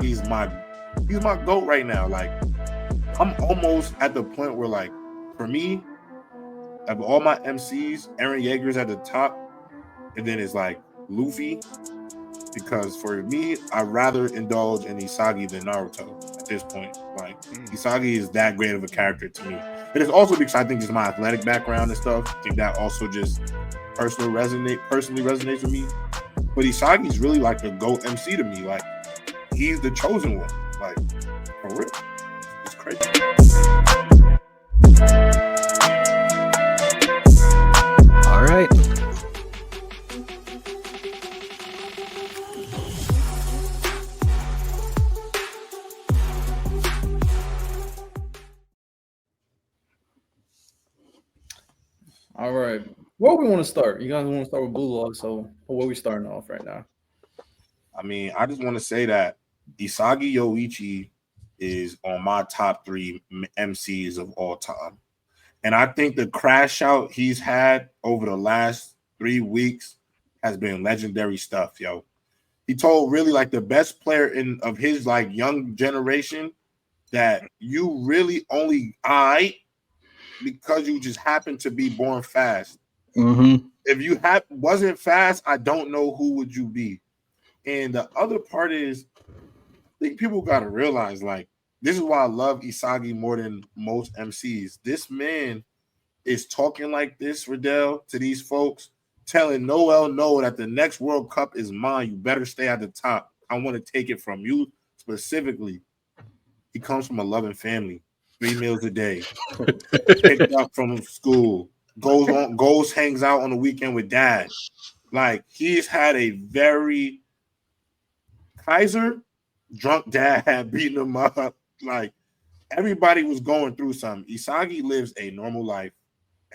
he's my GOAT right now. Like, I'm almost at the point where, like, for me, of all my MCs, Eren Yeager's at the top, and then it's like Luffy. Because for me, I'd rather indulge in Isagi than Naruto at this point. Like, Isagi is that great of a character to me. It is also because I think just my athletic background and stuff. I think that also just personally resonates with me. But Isagi's really like the GOAT MC to me. Like, he's the chosen one. Like, for real. It's crazy. All right. All right. Where we want to start? You guys want to start with Blue Lock, so where we starting off right now? I mean, I just want to say that Isagi Yoichi is on my top 3 MCs of all time. And I think the crash out he's had over the last 3 weeks has been legendary stuff, yo. He told really like the best player of his like young generation that you really only because you just happen to be born fast. Mm-hmm. If you wasn't fast, I don't know who would you be. And the other part is, I think people got to realize, like, this is why I love Isagi more than most MCs. This man is talking like this, Riddell, to these folks, telling Noel no that the next World Cup is mine. You better stay at the top. I want to take it from you specifically. He comes from a loving family, 3 meals a day, picked up from school, goes, hangs out on the weekend with dad. Like, he's had a very Kaiser drunk dad had beaten him up. Like, everybody was going through something. Isagi lives a normal life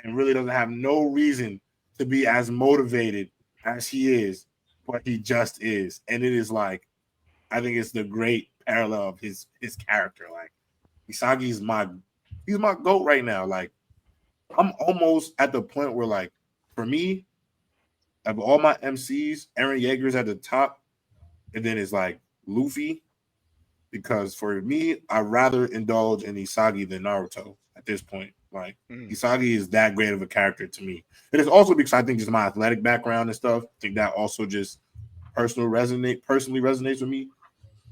and really doesn't have no reason to be as motivated as he is, but he just is. And it is like, I think it's the great parallel of his character. Like, Isagi's he's my GOAT right now. Like, I'm almost at the point where, like, for me, of all my MCs, Eren Yeager's at the top, and then it's like Luffy. Because for me, I'd rather indulge in Isagi than Naruto at this point. Like, Isagi is that great of a character to me. It is also because I think just my athletic background and stuff. I think that also just personally resonates with me.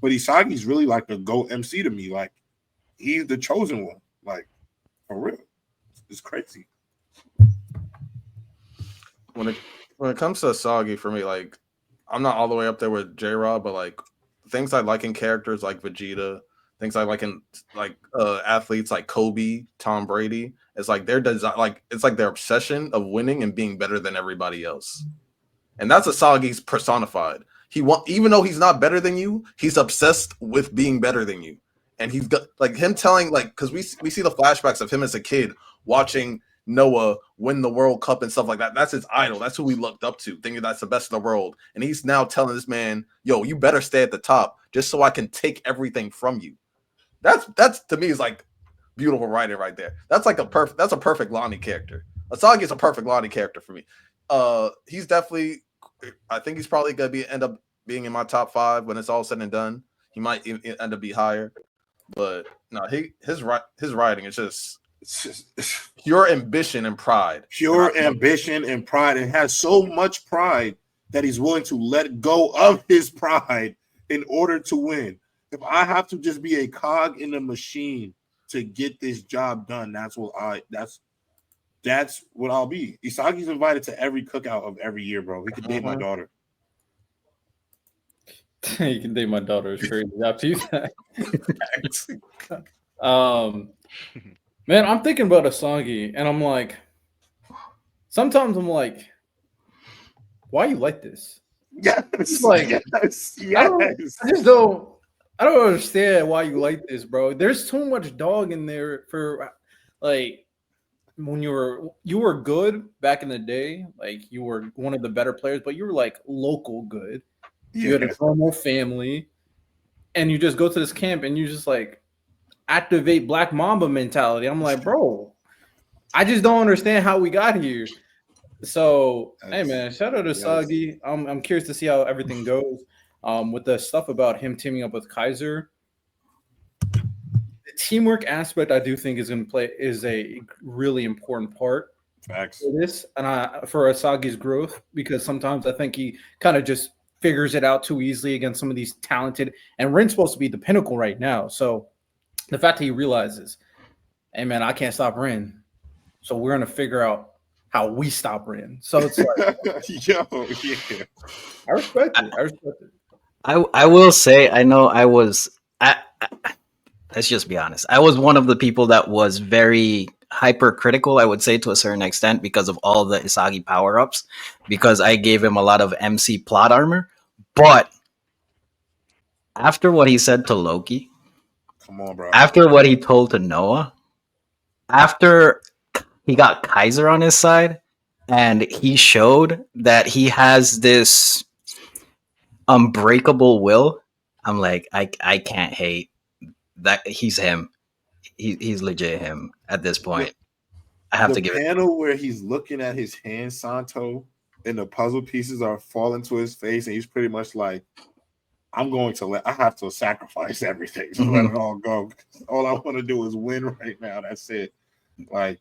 But Isagi's really like the GOAT MC to me. Like, he's the chosen one. Like, for real. It's crazy. When it comes to Isagi, for me, like, I'm not all the way up there with J-Rob, but like things I like in characters like Vegeta, things I like in like athletes like Kobe, Tom Brady, it's like their design, like it's like their obsession of winning and being better than everybody else. And that's Isagi's personified. Even though he's not better than you, he's obsessed with being better than you. And he's got like him telling, like, because we see the flashbacks of him as a kid watching Noah win the World Cup and stuff like that. That's his idol. That's who he looked up to, thinking that's the best in the world. And he's now telling this man, yo, you better stay at the top just so I can take everything from you. That's to me is like beautiful writing right there. That's like a perfect Lonnie character. Asagi is a perfect Lonnie character for me. He's definitely, I think he's probably gonna end up being in my top 5 when it's all said and done. He might end up be higher, but no, his writing is just pure ambition and pride. Pure ambition and pride, and has so much pride that he's willing to let go of his pride in order to win. If I have to just be a cog in the machine to get this job done, that's what I'll be. Isagi's invited to every cookout of every year, bro. He could date my daughter. You can date my daughter. It's crazy. After you man, I'm thinking about Isagi, and I'm like, sometimes I'm like, why are you like this? Yes, like, yes. I don't understand why you like this, bro. There's so much dog in there for, like, when you were good back in the day, like you were one of the better players, but you were like local good. You had a normal family, and you just go to this camp and you just like activate Black Mamba mentality. I'm like, bro, I just don't understand how we got here. So, hey man, shout out to Sagi. I'm curious to see how everything goes. with the stuff about him teaming up with Kaiser, the teamwork aspect I do think is going to play is a really important part Facts. for this and for Asagi's growth, because sometimes I think he kind of just figures it out too easily against some of these talented, and Rin's supposed to be the pinnacle right now. So the fact that he realizes, hey man, I can't stop Rin, so we're gonna figure out how we stop Rin. So it's like, Yo, yeah. I respect it. I respect it. I will say I know I let's just be honest. I was one of the people that was very hypercritical, I would say, to a certain extent, because of all the Isagi power ups, because I gave him a lot of MC plot armor. But after what he said to Loki, Come on, bro. after what he told to Noah, after he got Kaiser on his side, and he showed that he has this unbreakable will, I'm like, I can't hate that. He's him. He's legit him at this point. I have The to give it. panel where he's looking at his hand, Santo, and the puzzle pieces are falling to his face, and he's pretty much like, I have to sacrifice everything to let it all go. All I want to do is win right now. That's it. Like,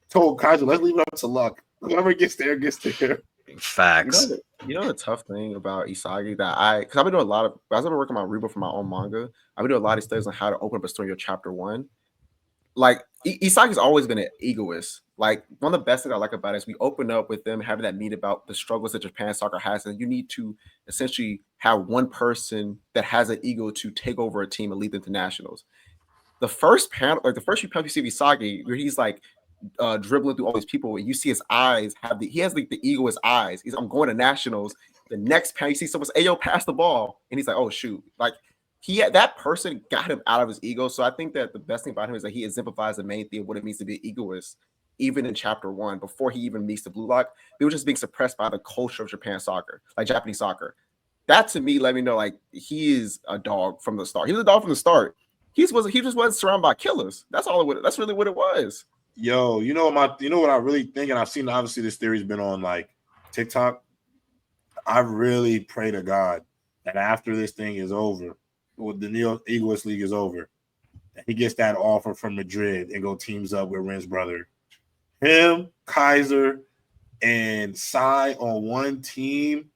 told Kaiser, let's leave it up to luck. Whoever gets there, gets there. Facts. You know the tough thing about Isagi that because I've been doing a lot of, as I've been working on Reba for my own manga, I've been doing a lot of studies on how to open up a story in chapter one. Like Isagi's always been an egoist. Like one of the best things I like about it is we open up with them having that meet about the struggles that Japan soccer has, and you need to essentially have one person that has an ego to take over a team and lead them to nationals. The first panel, like the first few panels you see of Isagi, where he's like dribbling through all these people, and you see his eyes he has like the ego in his eyes. I'm going to nationals. The next panel, you see someone say, "Hey, yo, pass the ball," and he's like, "Oh shoot!" Like that person got him out of his ego. So I think that the best thing about him is that he exemplifies the main thing of what it means to be an egoist, even in chapter one, before he even meets the Blue Lock. He was just being suppressed by the culture of Japan soccer, like Japanese soccer. That to me let me know like he is a dog from the start. He was a dog from the start. He just wasn't surrounded by killers. That's all. That's really what it was. Yo, you know what I really think, and I've seen obviously this theory's been on like TikTok. I really pray to God that after this thing is over, with the Neo Egoist League is over, that he gets that offer from Madrid and go teams up with Ren's brother. Him, Kaiser, and Sai on one team.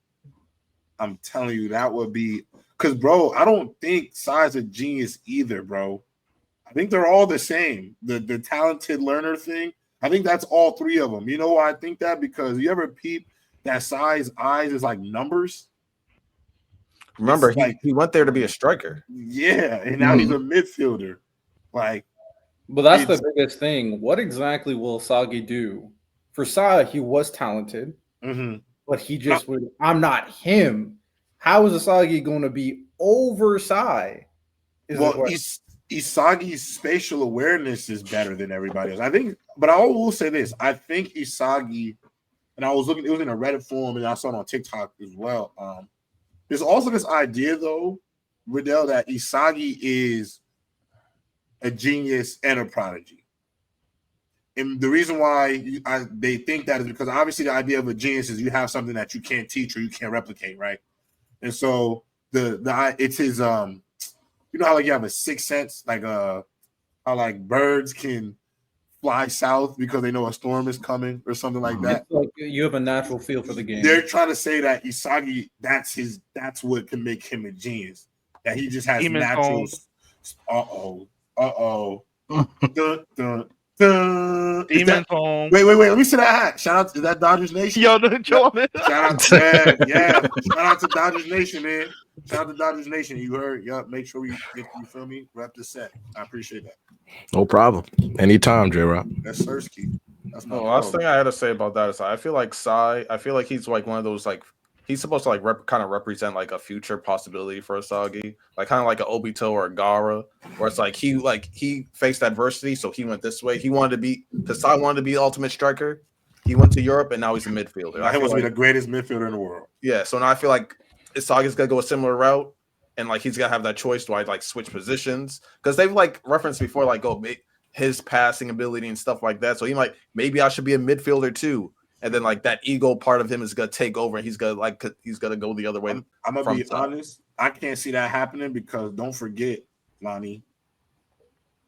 I'm telling you, that would be because, bro, I don't think Sai's a genius either, bro. I think they're all the same. The talented learner thing, I think that's all three of them. You know why I think that? Because you ever peep that Sai's eyes is like numbers? Remember, he went there to be a striker. Yeah, and now he's a midfielder. Like, but that's the biggest thing. What exactly will Sagi do? For Sai, he was talented, but he just would. I'm not him. How is Asagi going to be over Sai? Isagi's spatial awareness is better than everybody else. I think, but I will say this. I think Isagi, and I was looking, it was in a Reddit forum, and I saw it on TikTok as well. There's also this idea, though, Riddell, that Isagi is a genius and a prodigy. And the reason why they think that is because obviously the idea of a genius is you have something that you can't teach or you can't replicate, right? And so it's his you know how like you have a sixth sense, like how like birds can fly south because they know a storm is coming or something like that. It's like you have a natural feel for the game. They're trying to say that Isagi, that's what can make him a genius. That he just has natural. Dun, dun, Demon Home. Wait. Let me see that hat. Shout out to that Dodgers Nation. Yo, shout out to Shout out to Dodgers Nation, man. Shout out to Dodgers Nation. You heard? Yup. Make sure you feel me. Rep the set. I appreciate that. No problem. Anytime, J-Rock. That's Sersky. That's my last thing I had to say about that is I feel like Sai. I feel like he's like one of those like he's supposed to like kind of represent like a future possibility for Asagi, like kind of like an Obito or a Gaara, where it's like he faced adversity, so he went this way. He wanted to be because Sai wanted to be the ultimate striker. He went to Europe and now he's a midfielder. He wants to be the greatest midfielder in the world. Yeah, so now I feel like Isagi's gonna go a similar route, and like he's gonna have that choice. Do I like switch positions? Because they've like referenced before, like his passing ability and stuff like that. So he might maybe I should be a midfielder too. and then like that ego part of him is gonna take over, and he's gonna go the other way. I'm gonna from be top. honest. I can't see that happening because don't forget, Lonnie,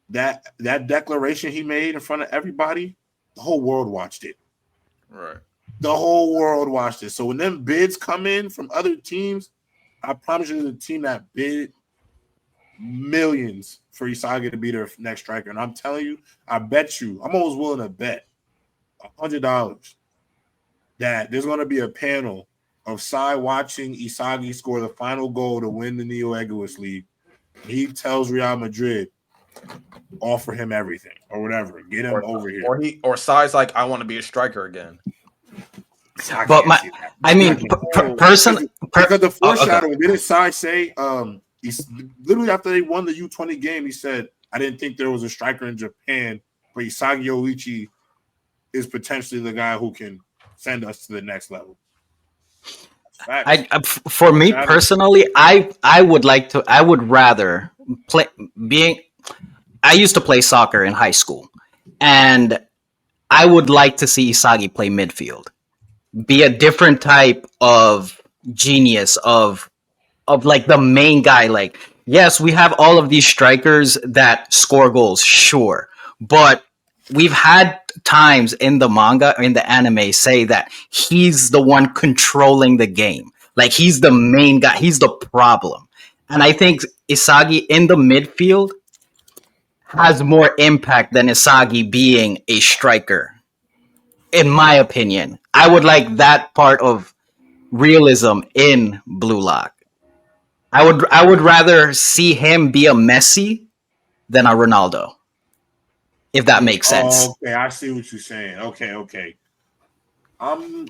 that declaration he made in front of everybody, the whole world watched it. Right. The whole world watched it. So when them bids come in from other teams, I promise you, there's a team that bid millions for Isagi to be their next striker. And I'm telling you, I bet you, I'm almost willing to bet $100 that there's going to be a panel of Sai watching Isagi score the final goal to win the Neo Egoist League. He tells Real Madrid, offer him everything or whatever, get him over here. Or Sai's like, I want to be a striker again. But I mean, because the foreshadowing, didn't Sai say? He's literally after they won the U-20 game, he said, "I didn't think there was a striker in Japan, but Isagi Yoichi is potentially the guy who can send us to the next level." For me personally, I would rather play being. I used to play soccer in high school, and I would like to see Isagi play midfield, be a different type of genius of like the main guy. Like, yes, we have all of these strikers that score goals, sure, but we've had times in the manga or in the anime say that he's the one controlling the game. Like, he's the main guy, he's the problem. And I think Isagi in the midfield has more impact than Isagi being a striker. In my opinion, I would like that part of realism in Blue Lock. I would rather see him be a Messi than a Ronaldo, if that makes sense. Okay, I see what you're saying. Okay. I'm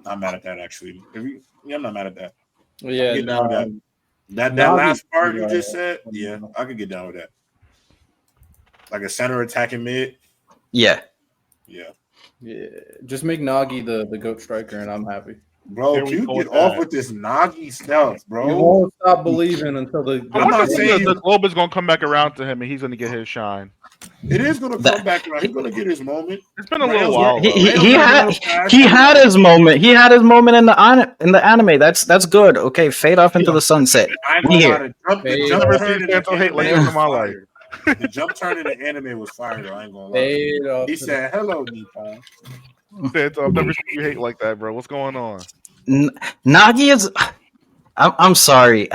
not mad at that actually. I'm not mad at that. Yeah, get down with that. That last part you just said, yeah, I could get down with that. Like a center attacking mid. Yeah. Just make Nagi the GOAT striker, and I'm happy. Bro, can you get off with this Nagi stuff, bro? You won't stop believing until the. I'm not saying the globe is gonna come back around to him, and he's gonna get his shine. It is gonna come back around. He's gonna get his moment. It's been a little while. He had his moment. He had his moment in the anime. That's good. Okay, fade off into the sunset. The jump turn in the anime was fire though. I ain't gonna lie. He said, "Hello, Nippon." I've never seen you hate like that, bro. What's going on? Nagi is. I'm sorry.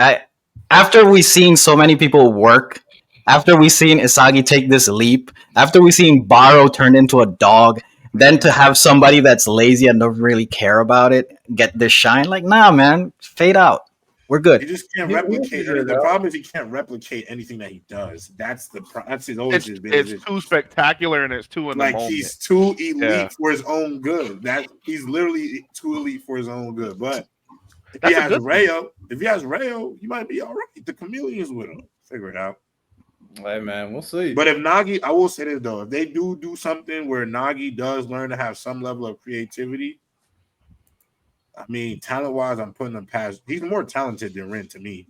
After we seen so many people work, after we seen Isagi take this leap, after we seen Baro turn into a dog, then to have somebody that's lazy and don't really care about it get this shine, like, nah, man, fade out. We're good. He just can't replicate. The problem is he can't replicate anything that he does. That's his always his biggest. It's too spectacular and it's too in the moment. He's too elite for his own good. That he's literally too elite for his own good. But if he has Rayo, he might be all right. The chameleon's with him. Figure it out. Hey man, we'll see. But if Nagi, I will say this though, if they do something where Nagi does learn to have some level of creativity. I mean, talent-wise, I'm putting him past. He's more talented than Rin to me.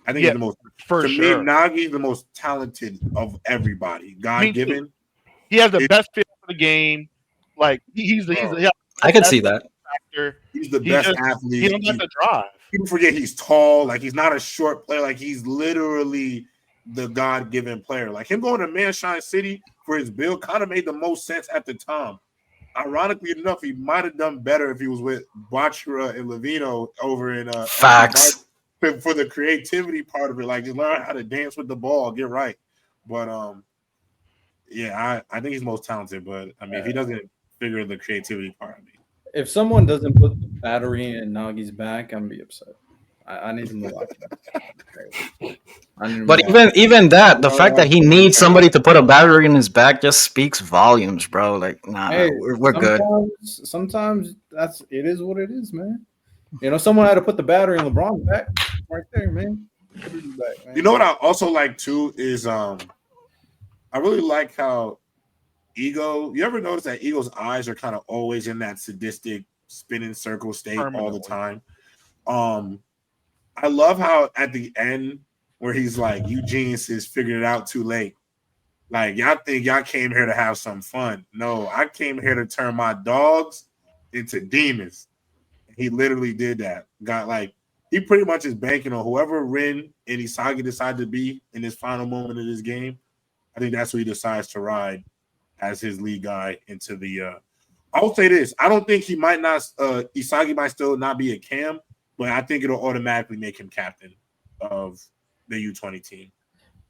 I think he's the most. For sure, me, Nagi's the most talented of everybody. God-given. He has the best feel for the game. Like I can see that. Factor. He's the best athlete. He don't have to drive. People forget he's tall. Like he's not a short player. Like he's literally the God-given player. Like him going to Manshine City for his build kind of made the most sense at the time. Ironically enough, he might have done better if he was with Bachira and Levino over in Facts for the creativity part of it. Like just learn how to dance with the ball, get right. But I think he's most talented. But I mean, if he doesn't figure the creativity part of it, if someone doesn't put the battery in Nagi's back, I'm gonna be upset. I need him to watch that. But even that, the fact that he needs somebody to put a battery in his back just speaks volumes, bro. Like, nah, we're good. Sometimes it is what it is, man. You know, someone had to put the battery in LeBron's back right there, man. You know what I also like too is I really like how Ego. You ever notice that Ego's eyes are kind of always in that sadistic spinning circle state all the time? I love how at the end where he's like, "You geniuses figured it out too late," Like y'all think y'all came here to have some fun. No, I came here to turn my dogs into demons. He literally did that. Got like he pretty much is banking on whoever Rin and Isagi decide to be in this final moment of this game. I think that's who he decides to ride as his lead guy into the I'll say this. I don't think he might not Isagi might still not be a cam, but I think it'll automatically make him captain of the U-20 team.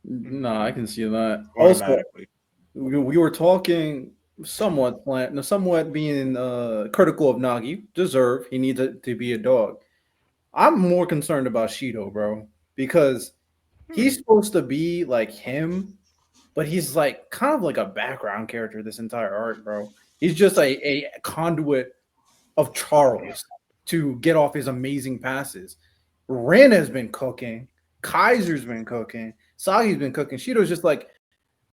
No, I can see that. Also, we were talking somewhat being critical of Nagi. Deserve. He needs to be a dog. I'm more concerned about Shido, bro, because he's supposed to be like him, but he's like kind of like a background character this entire arc, bro. He's just a conduit of Charles to get off his amazing passes. Ren has been cooking. Kaiser's been cooking. Sagi's been cooking. Shido's just like,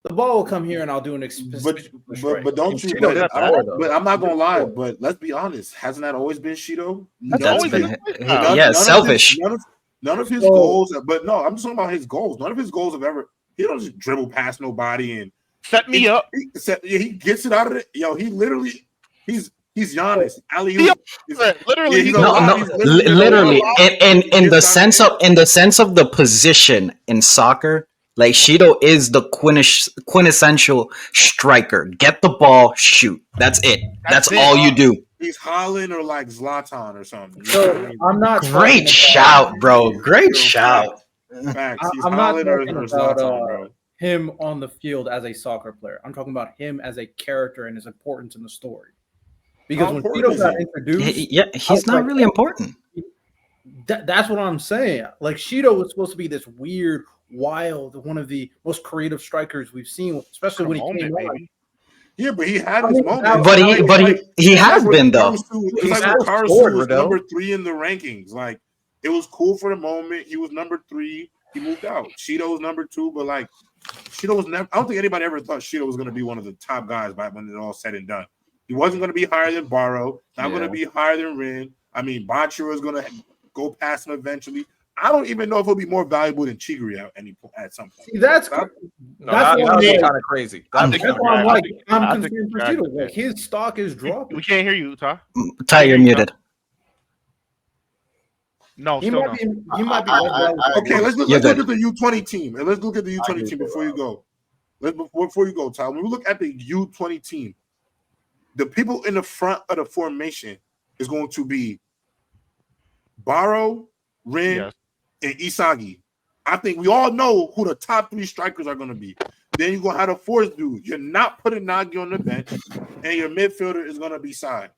the ball will come here and I'll do an but don't you? But I'm not gonna lie. But let's be honest. Hasn't that always been Shido? Selfish. None of his goals. But no, I'm just talking about his goals. None of his goals have ever. He don't just dribble past nobody and set me up. He gets it out of it. Yo, he literally. He's Giannis. Literally, in the sense of the position in soccer. Like Shido is the quintessential striker. Get the ball, shoot. That's it. That's all you do. He's Holland or like Zlatan or something. So I'm not. Great shout, bro. Great shout. Facts. I'm not talking about bro. Him on the field as a soccer player. I'm talking about him as a character and his importance in the story. Because when Shido got introduced, he's not really important. That's what I'm saying. Like Shido was supposed to be this weird, wild, one of the most creative strikers we've seen, especially when he came on. Yeah, but he had his moment. But he has been though. It's like when Karasu was number 3 in the rankings. Like it was cool for the moment. He was number 3. He moved out. Shido was number 2, but like Shido was never. I don't think anybody ever thought Shido was going to be one of the top guys by when it all said and done. He wasn't going to be higher than Baro. Not going to be higher than Rin. I mean, Bachira is going to go past him eventually. I don't even know if he'll be more valuable than Chigiri at some point. See, that's kind of crazy. I'm concerned for Shido. Like, his stock is dropping. We can't hear you, Ty. Ty, you're muted. No, he still might be. Okay, let's look at the U-20 team, and let's look at the U-20 team before you go. Before you go, Ty. When we look at the U-20 team, the people in the front of the formation is going to be Baro, Rin, and Isagi. I think we all know who the top 3 strikers are going to be. Then you're going to have the 4th dude. You're not putting Nagi on the bench, and your midfielder is going to be Sai.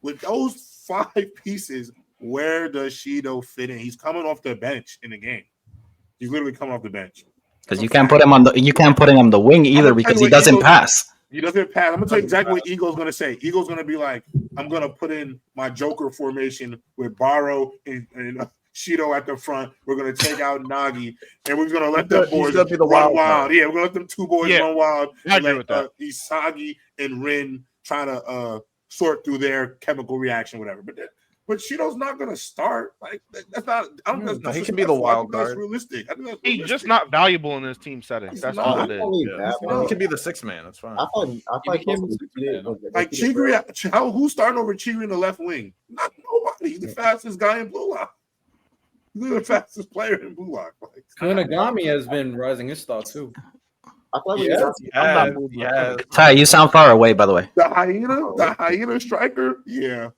With those 5 pieces, where does Shido fit in? He's coming off the bench in the game. He's literally coming off the bench. Because you can't put him on the wing either because he doesn't pass. He doesn't pass. I'm gonna tell you exactly what Eagle's gonna say. Eagle's gonna be like, I'm gonna put in my Joker formation with Baro and Shido at the front. We're gonna take out Nagi, and we're gonna let them boys run wild. Yeah, we're gonna let them 2 boys run wild. And let Isagi and Rin try to sort through their chemical reaction, whatever. But Shido's not gonna start. Like that's not. I don't know. He can be the wild card. That's realistic. I think that's He's just not valuable in this team setting. That's all it is. He can be the 6th man. That's fine. I thought like Chigiri. Who's starting over Chigiri in the left wing? Not nobody. He's the fastest guy in Blue Lock. He's the fastest player in Blue Lock. Like, Kunagami has been rising his stock too. I thought Ty, you sound far away, by the way. The hyena striker. Yeah.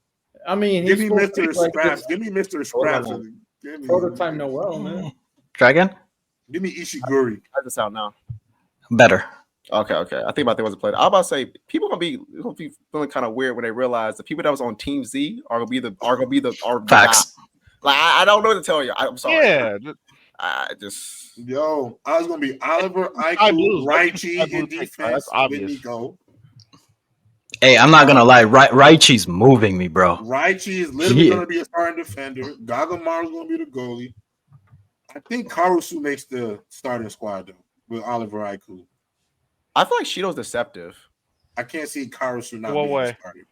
I mean, give me Mr. Scraps. Give me Mr. Scraps. Prototype Noel, man. Try again. Give me Ishiguri. How's this out now? Better. Okay. I think about that was a play. I'm about to say people gonna be feeling kind of weird when they realize the people that was on Team Z are gonna be the facts. Like I don't know what to tell you. I'm sorry. Yeah. I was gonna be Oliver, Aiku, Raichi in defense with Nico. Hey, I'm not gonna lie. Raichi's moving me, bro. Raichi is literally gonna be a starting defender. Gagamaru's gonna be the goalie. I think Karusu makes the starting squad though with Oliver Aiku. I feel like Shido's deceptive. I can't see Karusu not being starting.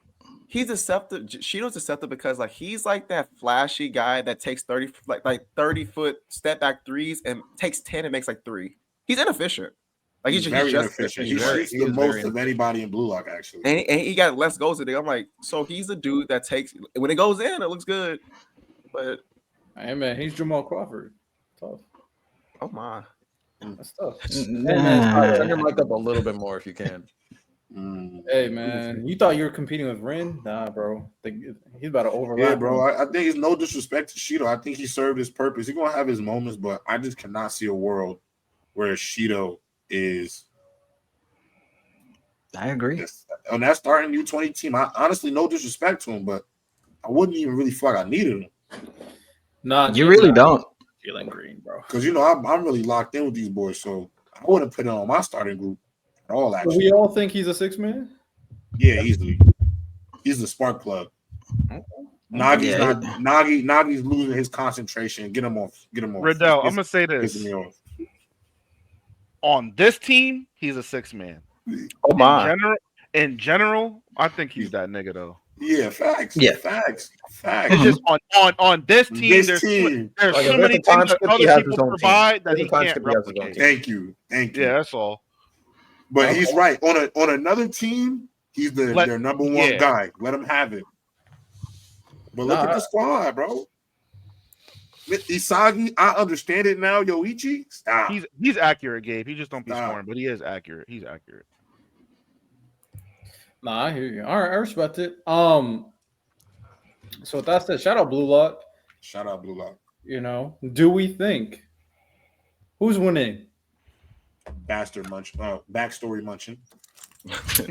He's deceptive. Shido's deceptive because like he's like that flashy guy that takes 30-foot step back threes and takes 10 and makes like 3. He's inefficient. Like He's he's very just inefficient. he's He very- shoots he the is very most of anybody in Blue Lock, actually. and he got less goals today. I'm like, so he's a dude that takes when it goes in, it looks good. But Hey man, he's Jamal Crawford. Tough. oh my, That's tough. Hey man, Nah. turn your mic up a little bit more if you can. Hey man, you thought you were competing with Ren? Nah, bro. He's about to overlap. Yeah, bro. him. I think it's no disrespect to Shido. I think he served his purpose. He's gonna have his moments, but I just cannot see a world where Shido is I agree. on that starting U-20 team. I honestly, no disrespect to him, but I wouldn't even really feel like I needed him Nah, You really don't. Jalen Green, bro. because I'm really locked in with these boys, so I wouldn't put it on my starting group at all. Actually, We all think he's a 6-man. yeah, easily. He's the spark plug. Nagi's Yeah, not Nagi's losing his concentration. Get him off. Riddell, I'm gonna say Pissing this. me off. On this team, he's a 6-man. oh my. In general, I think he's that nigga though. Yeah, facts. Yeah. Facts. It's just on this team. This there's team. there's Like, so if many it's a time things that skip, he other has his people own team. provide that If he it's a time can't skip, he has his own replicate. team. Thank you. Yeah, that's all. But Okay. he's right. On another team, he's their number one yeah. guy. Let him have it. But look Nah. at the squad, bro. With Isagi, I understand it now. Yoichi, stop. He's accurate, Gabe. He just don't be Stop. scoring, but he is accurate. He's accurate. Nah, I hear you. All right, I respect it. So with that said, shout out Blue Lock. Shout out Blue Lock. You know, do we think who's winning? Bastard munch. Backstory munching.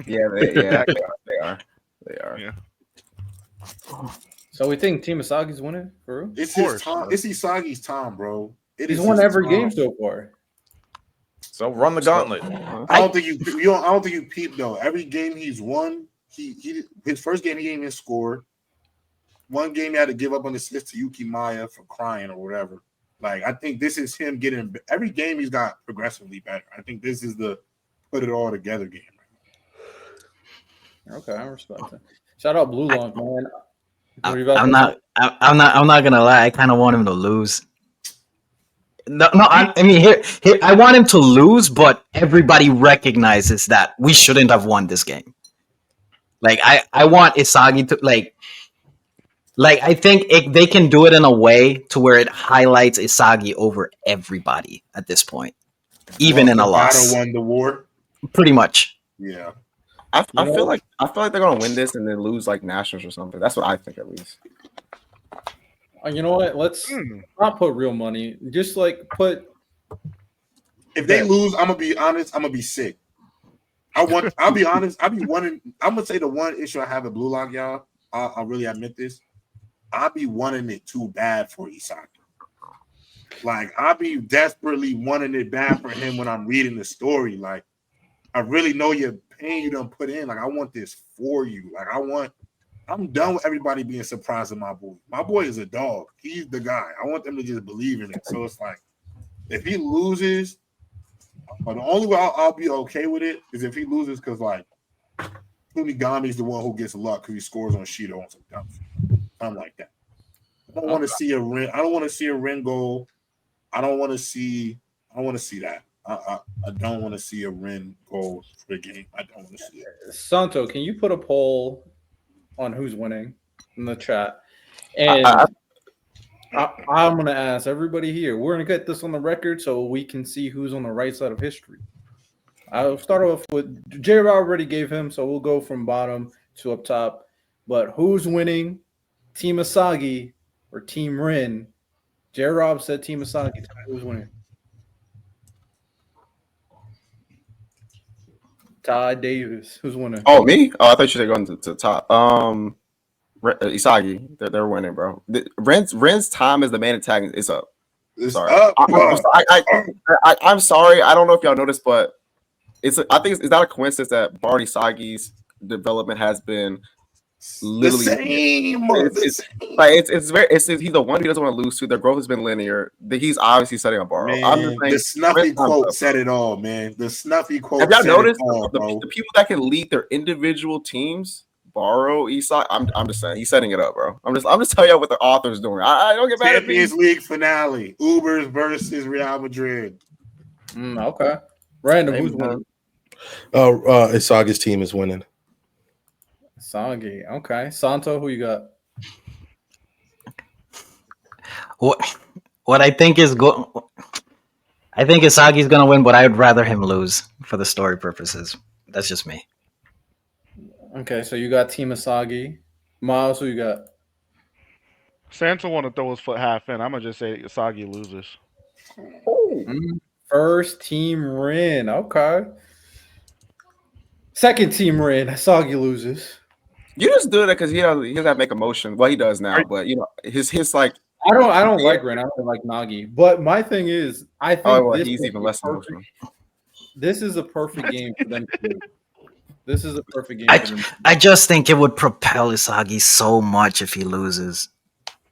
Yeah, they are. Yeah. So we think Team Isagi's winning for real? It's Of course, his time. It's Isagi's time, bro. He's won his every time. game so far. So run the gauntlet. I don't think you peep though. Every game he's won, he his first game he didn't even score. One game he had to give up on assist to Yuki Maya for crying or whatever. Like I think this is him getting every game he's got progressively better. I think this is the put it all together game. Okay, I respect that. Shout out Blue Lock, man. I'm not gonna lie. I kind of want him to lose. No. I mean, here, I want him to lose, but everybody recognizes that we shouldn't have won this game. Like, I want Isagi to like I think they can do it in a way to where it highlights Isagi over everybody at this point, even in a loss. Battle won the war. Pretty much. Yeah. I feel like they're gonna win this and then lose like Nationals or something. That's what I think at least. You know what? Let's not put real money. Just like put. If they lose, I'm gonna be honest. I'm gonna be sick. I'll be honest. I'm gonna say the one issue I have at Blue Lock, y'all. I'll really admit this. I'll be wanting it too bad for Isagi. Like I'll be desperately wanting it bad for him when I'm reading the story. Like I really know your pain you done put in. Like I want this for you. Like I'm done with everybody being surprised at my boy. My boy is a dog. He's the guy. I want them to just believe in it. So it's like, if he loses, the only way I'll be okay with it is if he loses because like Kunigami's the one who gets luck because he scores on Shido on some dumb shit. Something like that. I don't want to see a Ren. I don't want to see a Ren goal. I don't want to see that. I don't want to see a Ren goal for the game. I don't want to see it. Santo, can you put a poll on who's winning in the chat? And I'm going to ask everybody here. We're going to get this on the record so we can see who's on the right side of history. I'll start off with J-Rob already gave him, so we'll go from bottom to up top. But who's winning? Team Isagi or Team Ren? J-Rob said Team Isagi. Who's winning? Todd Davis. Who's winning? Oh, me? Oh, I thought you said going to the top. Isagi, they're winning, bro. Ren's time as the main antagonist is up. It's Sorry. up. I'm sorry. I don't know if y'all noticed, but I think it's not a coincidence that Bart Isagi's development has been literally the same. He's the one he doesn't want to lose to. Their growth has been linear. He's obviously setting a bar. Man, the snuffy quote said it all, man. The snuffy quote. Have y'all noticed all, the people that can lead their individual teams? Borrow Isagi. I'm just saying he's setting it up, bro. I'm just telling y'all what the author's doing. I don't get mad at me. Champions League finale. Ubers versus Real Madrid. Okay. Random, Hey, who's man. winning? Isagi's team is winning. Sagi. Okay. Santo, who you got? What I think is I think Isagi's gonna win, but I would rather him lose for the story purposes. That's just me. Okay, so you got Team Asagi. Miles, who you got? Santa want to throw his foot half in. I'm gonna just say Isagi loses. Oh, First Team Rin. Okay. Second Team Rin. Asagi loses. you just do that because he doesn't have to make a motion. Well, he does now, but his like, I don't like Rin. I don't like Nagi. But my thing is, I think oh well, this he's is even a less perfect, emotional. this is a perfect game for them to do. This is a perfect game for them. I just think it would propel Isagi so much if he loses.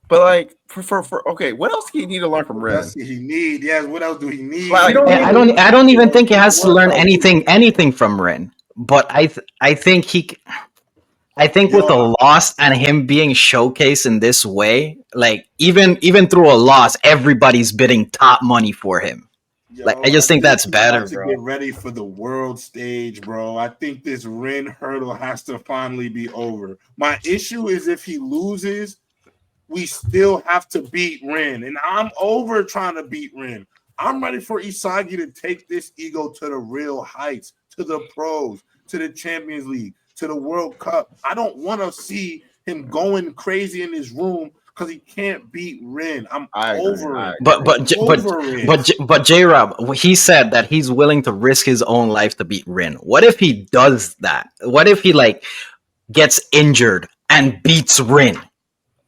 But like for okay, what else do you need to learn from Ren? That's what he need. Yes. What else do he need? Like, I don't even think he has to learn anything from Rin. But I think with a loss and him being showcased in this way, like even through a loss, everybody's bidding top money for him. Like I just think that's better, to bro. get ready for the world stage, bro. I think this Rin hurdle has to finally be over. My issue is if he loses, we still have to beat Rin, and I'm over trying to beat Rin. I'm ready for Isagi to take this ego to the real heights, to the pros, to the Champions League, to the World Cup. I don't want to see him going crazy in his room because he can't beat Rin. I'm over it. But J Rob, he said that he's willing to risk his own life to beat Rin. What if he does that? What if he like gets injured and beats Rin?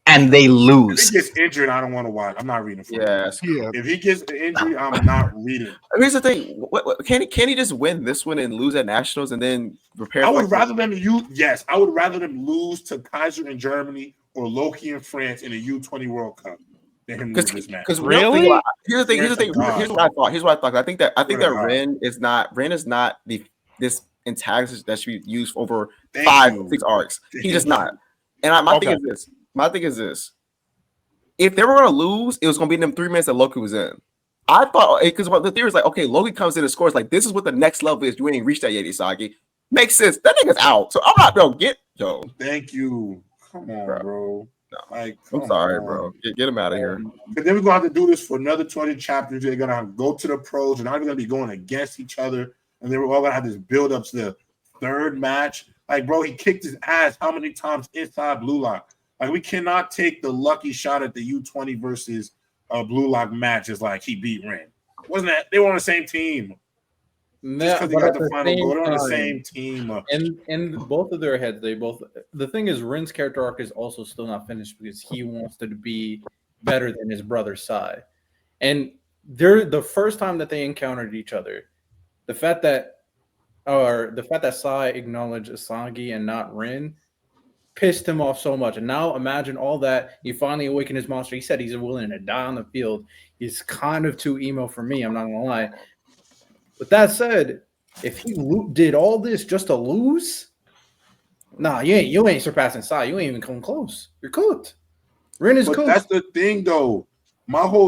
And they lose. If he gets injured, I don't want to watch. I'm not reading for him. Yeah. If he gets injured, I'm not reading. Here's the thing: can he just win this one and lose at nationals and then prepare? I would rather them I would rather them lose to Kaiser in Germany or Loki in France in the U-20 World Cup than him lose this match. Because Really? Here's the thing. Here's what I thought. I think that Ren is not this antagonist that should be used over 5-6 arcs. He's just not. And my thing is this: if they were going to lose, it was going to be in them 3 minutes that Loki was in. I thought because the theory is like, okay, Loki comes in and scores like this is what the next level is. You ain't reached that yet, Isagi. Makes sense. That nigga's out. So I'm not gonna get yo. Thank you. Come on, bro. No. Like, I'm sorry, bro. Get him out of here. But then we're gonna have to do this for another 20 chapters. They're gonna go to the pros. They're not even gonna be going against each other, and then we're all gonna have this build up to the third match. Like, bro, he kicked his ass how many times inside Blue Lock? Like, we cannot take the lucky shot at the U-20 versus Blue Lock match as like he beat Ren. Wasn't that they were on the same team? Just because they got the final goal, they're on the same team. In both of their heads, the thing is, Rin's character arc is also still not finished because he wants to be better than his brother Sai. And they're the first time that they encountered each other, the fact that Sai acknowledged Asagi and not Rin pissed him off so much. And now imagine all that. He finally awakened his monster. He said he's willing to die on the field. He's kind of too emo for me, I'm not gonna lie. With that said, if he did all this just to lose, nah, you ain't surpassing Sai. You ain't even come close. You're cooked. Rin is cooked. That's the thing, though.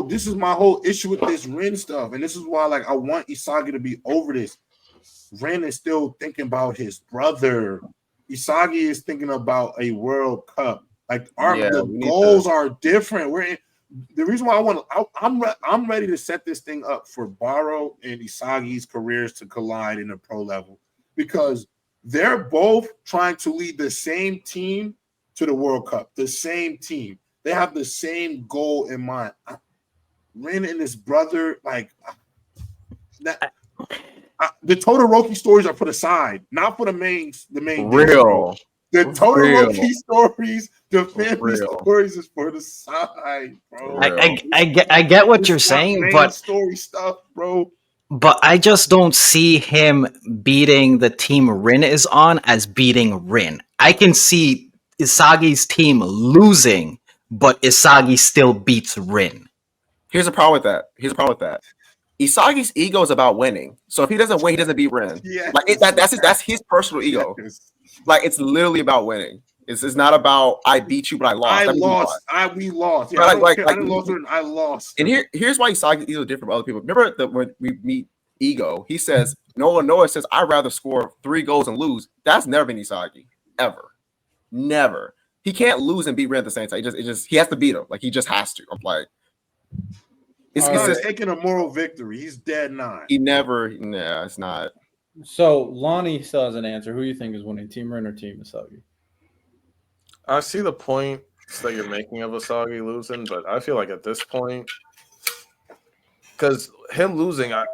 This is my whole issue with this Rin stuff, and this is why, like, I want Isagi to be over this. Rin is still thinking about his brother. Isagi is thinking about a World Cup. Like, the goals are different. The reason why I'm ready to set this thing up for Baro and Isagi's careers to collide in the pro level because they're both trying to lead the same team to the World Cup. The same team. They have the same goal in mind. Rin and his brother, like that. The Todoroki stories are put aside, not for the main. Real. The Todoroki stories, the family stories is for the side, bro. I get what you're saying, but story stuff, bro. But I just don't see him beating the team Rin is on as beating Rin. I can see Isagi's team losing, but Isagi still beats Rin. Here's the problem with that. Isagi's ego is about winning. So if he doesn't win, he doesn't beat Rin. Yes. Like that's his personal ego. Yes. Like it's literally about winning. It's not about I beat you, but I lost. We lost. Yeah, I didn't lose, I lost. And here's why Isagi's ego is different from other people. Remember when we meet ego. He says Noah says I'd rather score 3 goals and lose. That's never been Isagi ever, never. He can't lose and beat Ren at the same time. He has to beat him. Like he just has to. I'm like, He's All not right. taking a moral victory. He's dead 9. he never. Nah, it's not. So Lonnie still has an answer. Who do you think is winning, Team Ren or Team Isagi? I see the point that you're making of Asagi losing, but I feel like at this point, because him losing, I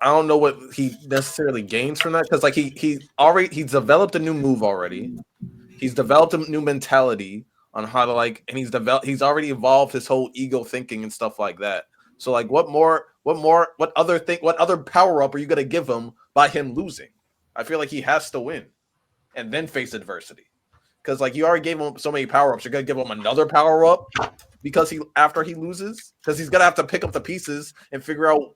don't know what he necessarily gains from that. Because like he's developed a new move already. He's developed a new mentality on how to and he's already evolved his whole ego thinking and stuff like that. So like what other power up are you gonna give him by him losing? I feel like he has to win and then face adversity. Because like you already gave him so many power ups, you're gonna give him another power up because after he loses, because he's gonna have to pick up the pieces and figure out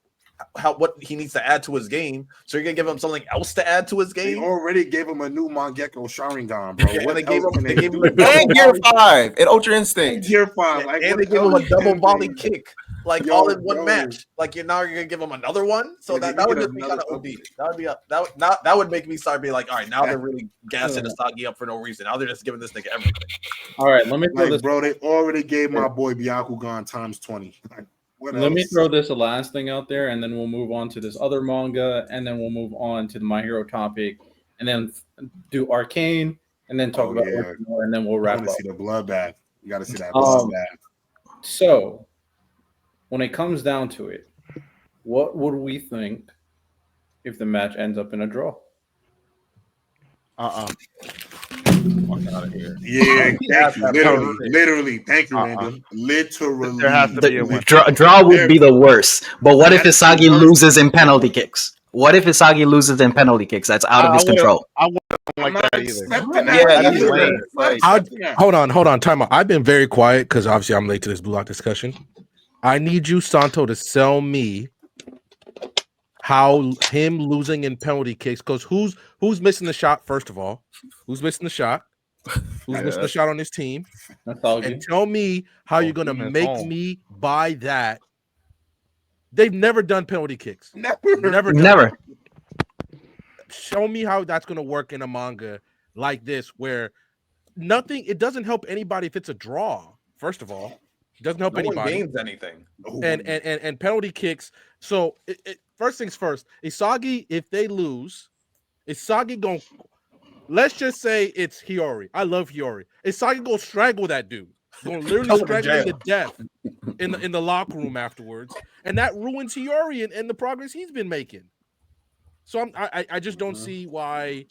what he needs to add to his game. So you're gonna give him something else to add to his They game. already gave him a new Mangekyo Sharingan, bro. Yeah, What they gave else him- can they gave him a do? And Gear 5 and Ultra Instinct. Gear 5, like, and what they give him else a double can volley they- kick, like Yo, all in one yo. match. Like now you're gonna give him another one. So Yeah, that they would get just be another kind of OD. something. That would make me start being like, all right, now they're really gassing Asagi up for no reason. Now they're just giving this nigga everything. All right, let me throw Like, this. bro, they already gave my boy Byakugan times 20. Like, what Let me else? throw this last thing out there, and then we'll move on to this other manga, and then we'll move on to the My Hero topic, and then do Arcane, and then talk Oh, about yeah. Orchid more, and then we'll I wrap want up. to see the bloodbath. You got to see that Um, bloodbath. So, when it comes down to it, what would we think if the match ends up in a draw? Fuck out of here. Yeah, thank you. Literally. Literally. Thank you, Random. Literally. There has to be a win. Draw would be the worst. But what if That is the Isagi worst. loses in penalty kicks? What if Isagi loses in penalty kicks? That's out of his control. I wouldn't I'm like not that either. accepting Yeah, that. that's either. lame. I'm not Like, accepting that. Hold on, time out. I've been very quiet because obviously I'm late to this Blue Lock discussion. I need you, Santo, to sell me how him losing in penalty kicks. Because who's missing the shot? First of all, who's missing the shot? Who's missing the shot on this team? That's all And good. tell me how you're gonna Team is make home. me buy that. They've never done penalty kicks. Never. Never done. Never. Show me how that's gonna work in a manga like this, where it doesn't help anybody if it's a draw. First of all, it doesn't help No one anybody. gains anything. And penalty kicks. So first things first, Isagi, if they lose, Isagi going let's just say it's Hiyori. I love Hiyori. Isagi gonna strangle that dude. Gonna literally Throw him in strangle him to jail. death in the locker room afterwards. And that ruins Hiyori and the progress he's been making. So I just don't see why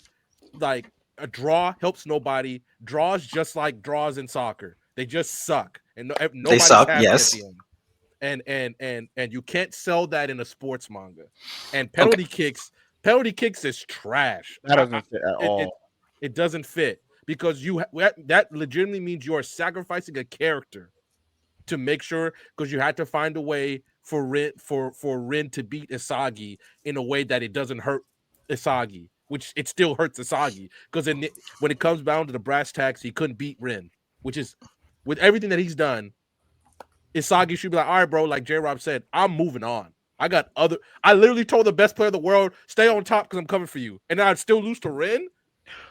like a draw helps nobody. Draws just like draws in soccer. They just suck. And nobody's suck, happy yes. at the end. And you can't sell that in a sports manga. And penalty kicks is trash. That doesn't fit at all. It doesn't fit because that legitimately means you are sacrificing a character to make sure, because you had to find a way for Rin to beat Isagi in a way that it doesn't hurt Isagi, which it still hurts Isagi because when it comes down to the brass tacks, he couldn't beat Rin, which is with everything that he's done. Isagi should be like, all right, bro, like J-Rob said, I'm moving on. I literally told the best player in the world, stay on top because I'm coming for you. And then I'd still lose to Rin?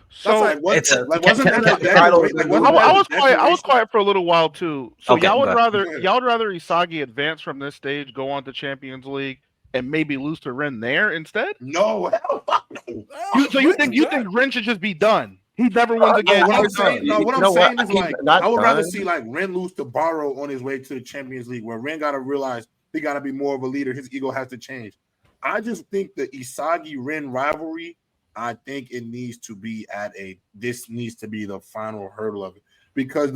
So like, what? it's a- Like, wasn't can- that can- I was quiet. I was quiet for a little while too. So Okay, y'all would go rather ahead. Isagi advance from this stage, go on to Champions League, and maybe lose to Ren there instead? No, hell, fuck no. So you think Ren should just be done? He never wins again. What I'm He's done. saying, no, what You I'm know what? saying is He's like not I would rather done. see like Ren lose to Barrow on his way to the Champions League, where Ren gotta realize he gotta be more of a leader. His ego has to change. I just think the Isagi Ren rivalry, I think it needs to be this needs to be the final hurdle of it. Because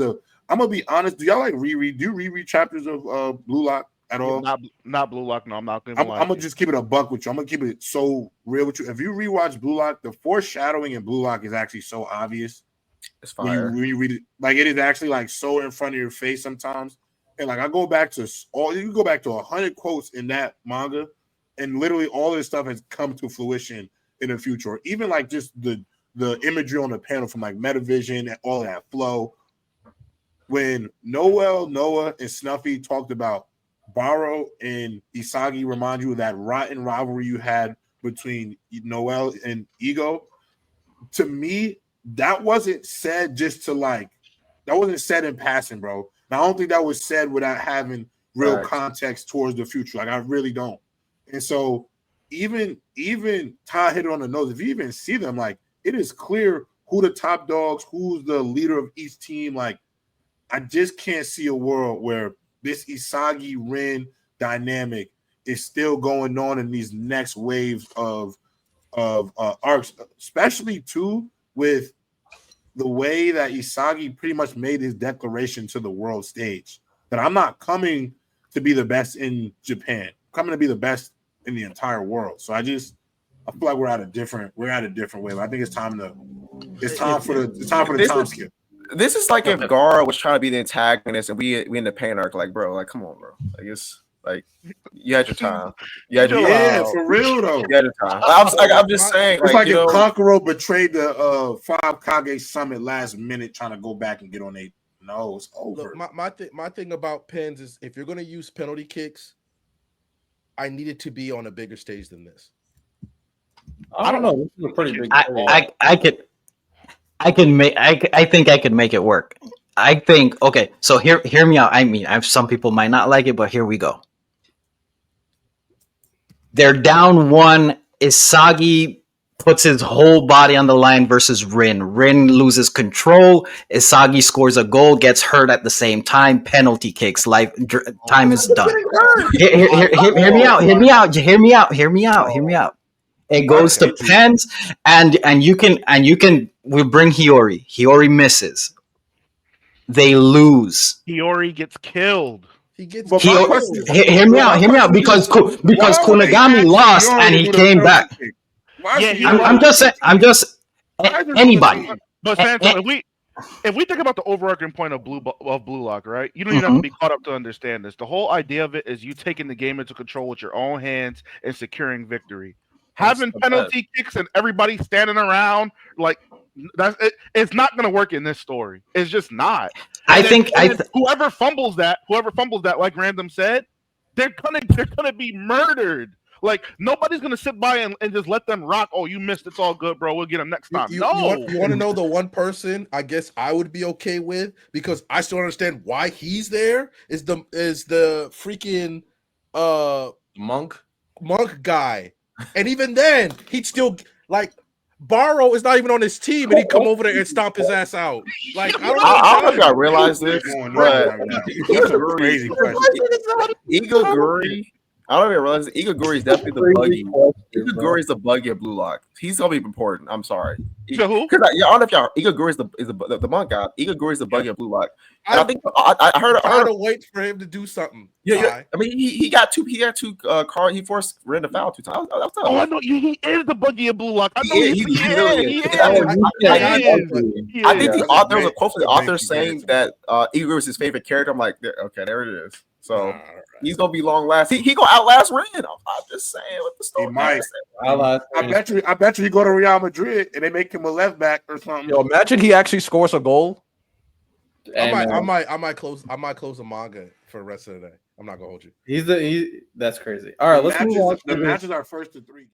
I'm gonna be honest, do y'all like reread? Do you reread chapters of Blue Lock at all? Not Blue Lock. No, I'm not gonna I'm lie. gonna just keep it a buck with you. I'm gonna keep it so real with you. If you rewatch Blue Lock, the foreshadowing in Blue Lock is actually so obvious. It's When fire. you read it, like it is actually like so in front of your face sometimes. And like I go back to you can go back to 100 quotes in that manga, and literally all this stuff has come to fruition in the future. Even like just the imagery on the panel from like Metavision and all that flow. When Noah, and Snuffy talked about Baro and Isagi remind you of that rotten rivalry you had between Noel and Ego. To me, that wasn't said just to like, that wasn't said in passing, bro. And I don't think that was said without having real Facts. context towards the future. Like I really don't. And so even Ty hit it on the nose. If you even see them, like it is clear who the top dogs, who's the leader of each team. Like I just can't see a world where this Isagi Rin dynamic is still going on in these next waves of arcs, especially too with the way that Isagi pretty much made his declaration to the world stage that I'm not coming to be the best in Japan, I'm coming to be the best in the entire world. So I feel like we're at a different wave. I think it's time for the time skip. This is like if Gara was trying to be the antagonist and we in the pain arc, like, bro, like, come on, bro. Like, it's like you had your time. You had your Yeah, time. for real though. You had your time. I'm just saying, It's like you if know, Kankuro betrayed the Five Kage Summit last minute, trying to go back and get on a no, it's over. Look, my thing about pins is if you're gonna use penalty kicks, I need it to be on a bigger stage than this. I don't know. This is a pretty big. I think I could make it work. I think okay. So hear me out. I mean, some people might not like it, but here we go. They're down one. Isagi puts his whole body on the line versus Rin. Rin loses control. Isagi scores a goal, gets hurt at the same time. Penalty kicks. Time is done. Hear me out. It goes to pens, and you can. We bring Hiyori. Hiyori misses. They lose. Hiyori gets killed. He gets But killed. Hear me out. Because Kunigami lost and he came back. I'm just saying. Anybody. But Santo, if we think about the overarching point of Blue Lock, right? You don't even have to be caught up to understand this. The whole idea of it is you taking the game into control with your own hands and securing victory. Having penalty kicks and everybody standing around like it's not going to work in this story. It's just not. I think whoever fumbles that, like Random said, they're gonna be murdered. Like nobody's gonna sit by and just let them rock. Oh, you missed. It's all good, bro. We'll get them next time. You want to know the one person I guess I would be okay with because I still understand why he's there is the freaking monk guy, and even then he'd still like. Baro is not even on his team, and he come over there and stomp his ass out. Like I don't know if y'all realize this, but crazy question. Igaguri. I don't even realize Igaguri is definitely the buggy. Igaguri is the buggy of Blue Lock. He's gonna be important. I'm sorry. Who? Because I don't know if y'all. Igaguri is the monk guy. Igaguri is the buggy of Blue Lock. And I think I heard. I had to wait for him to do something. Yeah. I mean, he got two. He got two cars. He forced Ren to foul 2 times. I know he is the buggy of Blue Lock. I know he is. I think the author was a quote from the author saying that Igaguri was his favorite character. I'm like, okay, there it is. So he's gonna be long lasting. He gonna outlast Ren. I'm just saying what the story. He might. I bet you he go to Real Madrid and they make him a left back or something. Yo, imagine he actually scores a goal. I might close the manga for the rest of the day. I'm not gonna hold you. That's crazy. All right, let's move on. The matches are first to 3.